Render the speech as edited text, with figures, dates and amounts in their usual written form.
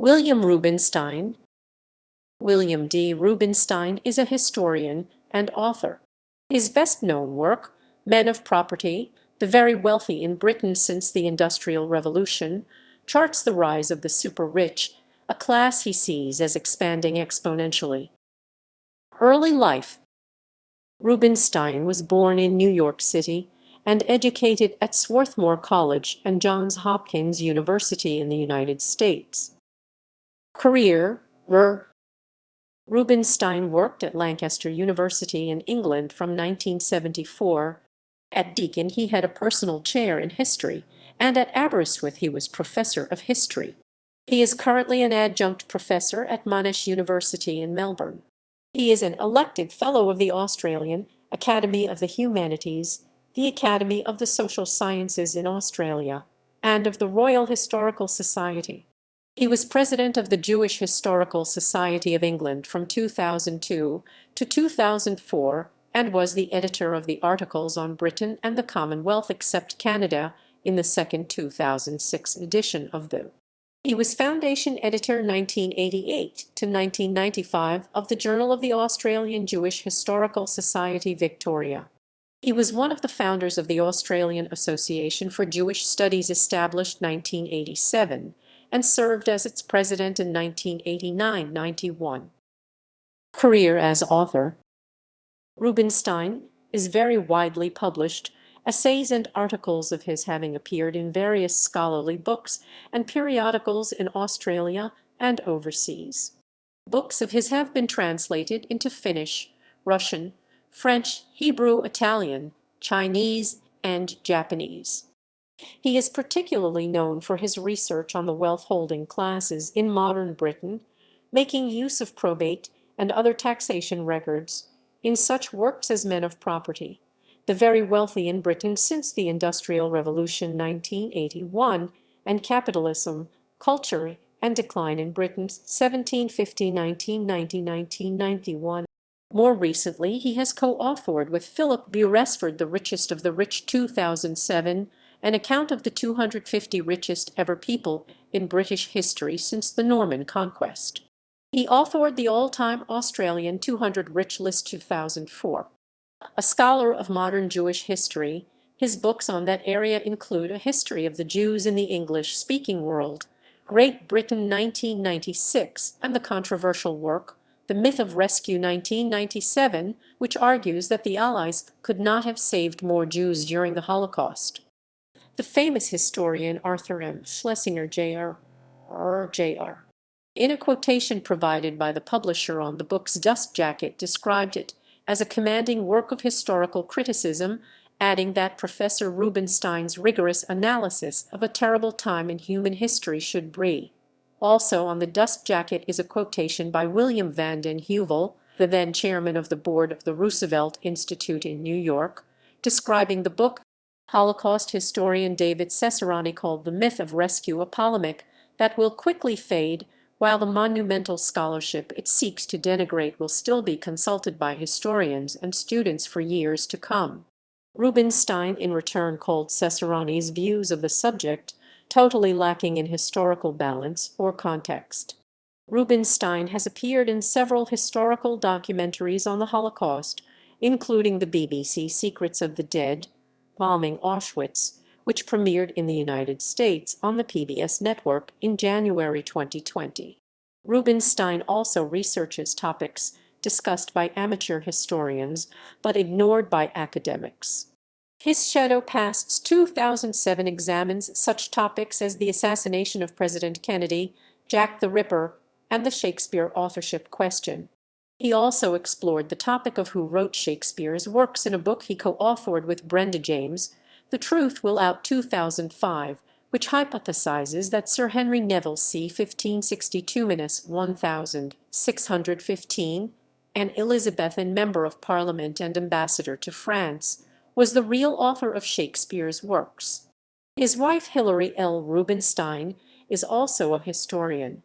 William Rubinstein. William D. Rubinstein is a historian and author. His best-known work, Men of Property, the Very Wealthy in Britain Since the Industrial Revolution, charts the rise of the super-rich, a class he sees as expanding exponentially. Early life. Rubinstein was born in New York City and educated at Swarthmore College and Johns Hopkins University in the United States. Career. Rubinstein worked at Lancaster University in England from 1974. At Deakin he had a personal chair in history, and at Aberystwyth he was professor of history. He is currently an adjunct professor at Monash University in Melbourne. He is an elected Fellow of the Australian Academy of the Humanities, the Academy of the Social Sciences in Australia, and of the Royal Historical Society. He was president of the Jewish Historical Society of England from 2002 to 2004 and was the editor of the articles on Britain and the Commonwealth except Canada in the second 2006 edition of the. He was foundation editor 1988 to 1995 of the Journal of the Australian Jewish Historical Society Victoria. He was one of the founders of the Australian Association for Jewish Studies established 1987 and served as its president in 1989-91. Career as author. Rubinstein is very widely published, essays and articles of his having appeared in various scholarly books and periodicals in Australia and overseas. Books of his have been translated into Finnish, Russian, French, Hebrew, Italian, Chinese, and Japanese. He is particularly known for his research on the wealth-holding classes in modern Britain, making use of probate and other taxation records in such works as Men of Property, The Very Wealthy in Britain Since the Industrial Revolution 1981, and Capitalism, Culture, and Decline in Britain 1750-1990-1991. More recently, he has co-authored with Philip Beresford The Richest of the Rich 2007, an account of the 250 richest ever people in British history since the Norman Conquest. He authored the all-time Australian 200 Rich List 2004. A scholar of modern Jewish history, his books on that area include A History of the Jews in the English-Speaking World, Great Britain 1996, and the controversial work, The Myth of Rescue 1997, which argues that the Allies could not have saved more Jews during the Holocaust. The famous historian Arthur M. Schlesinger, Jr., in a quotation provided by the publisher on the book's dust jacket, described it as a commanding work of historical criticism, adding that Professor Rubinstein's rigorous analysis of a terrible time in human history should be. Also on the dust jacket is a quotation by William Van den Heuvel, the then chairman of the board of the Roosevelt Institute in New York, describing the book. Holocaust historian David Cesarani called The Myth of Rescue a polemic that will quickly fade, while the monumental scholarship it seeks to denigrate will still be consulted by historians and students for years to come. Rubinstein in return called Cesarani's views of the subject totally lacking in historical balance or context. Rubinstein has appeared in several historical documentaries on the Holocaust, including the BBC Secrets of the Dead, Bombing Auschwitz, which premiered in the United States on the PBS network in January 2020. Rubinstein also researches topics discussed by amateur historians but ignored by academics. His Shadow Pasts 2007 examines such topics as the assassination of President Kennedy, Jack the Ripper, and the Shakespeare authorship question. He also explored the topic of who wrote Shakespeare's works in a book he co-authored with Brenda James, The Truth Will Out 2005, which hypothesizes that Sir Henry Neville c. 1562-1615, an Elizabethan member of Parliament and ambassador to France, was the real author of Shakespeare's works. His wife Hilary L. Rubinstein is also a historian.